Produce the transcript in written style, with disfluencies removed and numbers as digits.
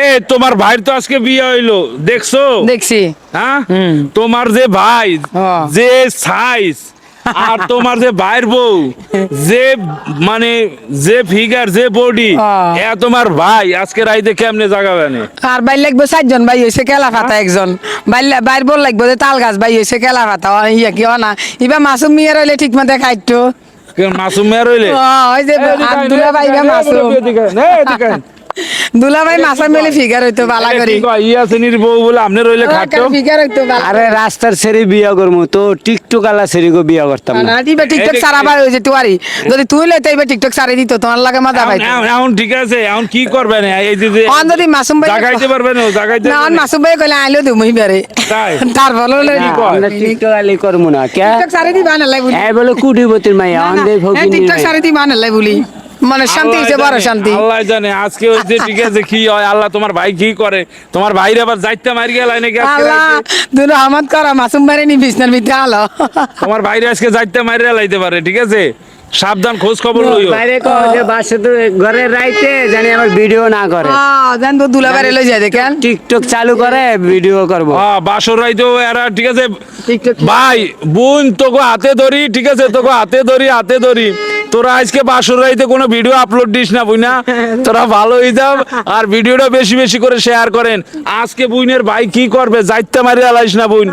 এ তোমার ভাইয়ের তো আজকে বিয়ে হইলো, দেখছো? দেখছি। হ্যাঁ, তোমার যে ভাই যে সাইজ আর তোমার যে ভাইয়ের বউ যে মানে যে ফিগার যে বডি, এ তোমার ভাই আজকে রাইতে কেমনে জাগাবে না? আর ভাই লাগবে 4 জন, ভাই হয়েছে কেলা ফাতা একজন, বাইর বল লাগবে যে তাল গাছ, ভাই হয়েছে কেলা ফাতা ইয়া কি না ইবা মাসুম মিয়া রইলে ঠিক মতো খাইতো। মাসুম মেয়ের হইলে ওই যে আব্দুল্লাহ ভাই বা মাসুম দুলা ভাই মাসা মেলে ফিগার হইতো বালা করি ইয়াসিনীর বউ বলে আপনি রইলে খাটো। ফিগার হইতো বালা। আরে রাস্তার সেরি বিয়া করবো তো টিকটক আলা সেরি গো বিয়া করতাম না। না দিবা টিকটক সারা বার হইছে তুয়ারি, যদি তুই লইতে ইবা টিকটক সারি দিত তোমার লাগে মজা পাইতো। এখন ঠিক আছে, এখন কি করবেন এই যে অন যদি মাসুম ভাই জাগাইতে পারবেন ও জাগাইতে না, অন মাসুম ভাই কইলে আইলো দুমই বারে তাই তার ভালো লাগে আমরা টিকটক আলি করবো না কে টিকটক সারি দিবা না লাই বলি। এই বলে কুটিপতির মাইয়া আমাদের ভগিনী টিকটক সারি দিবা না লাই বলি, মানে শান্তি হইছে, বড় শান্তি। আল্লাহ জানে আজকে হইছে ঠিক আছে কি হয়, আল্লাহ তোমার ভাই কি করে, তোমার ভাইরে আবার যাইতে মারি গেল নাকি আজকে আল্লাহ রাইতে? দুর রহমত করা মাসুম ভাই নি বিছনার ভিতরে আলো। তোমার ভাইরে আজকে যাইতে মারি লাইতে পারে, ঠিক আছে? সাবধান, খোঁজ খবর লইও। বাইরে কো যে বাসে তো ঘরে রাইতে জানি আমার ভিডিও না করে, জান তো দুলা বারে লই যায় দেখেন টিকটক চালু করে ভিডিও করব। বাসর রাইতেও এরা ঠিক আছে টিকটক ভাই বোন তোকে হাতে ধরি, ঠিক আছে? তোকে হাতে ধরি তোরা আজকে বাসর রাইতে কোনো ভিডিও আপলোড দিস না বুইনা, তোরা ভালো হয়ে যাও আর ভিডিওটা বেশি বেশি করে শেয়ার করেন। আজকে বুইনের ভাই কি করবে, যাইতে মারি আলাইস না বুইন।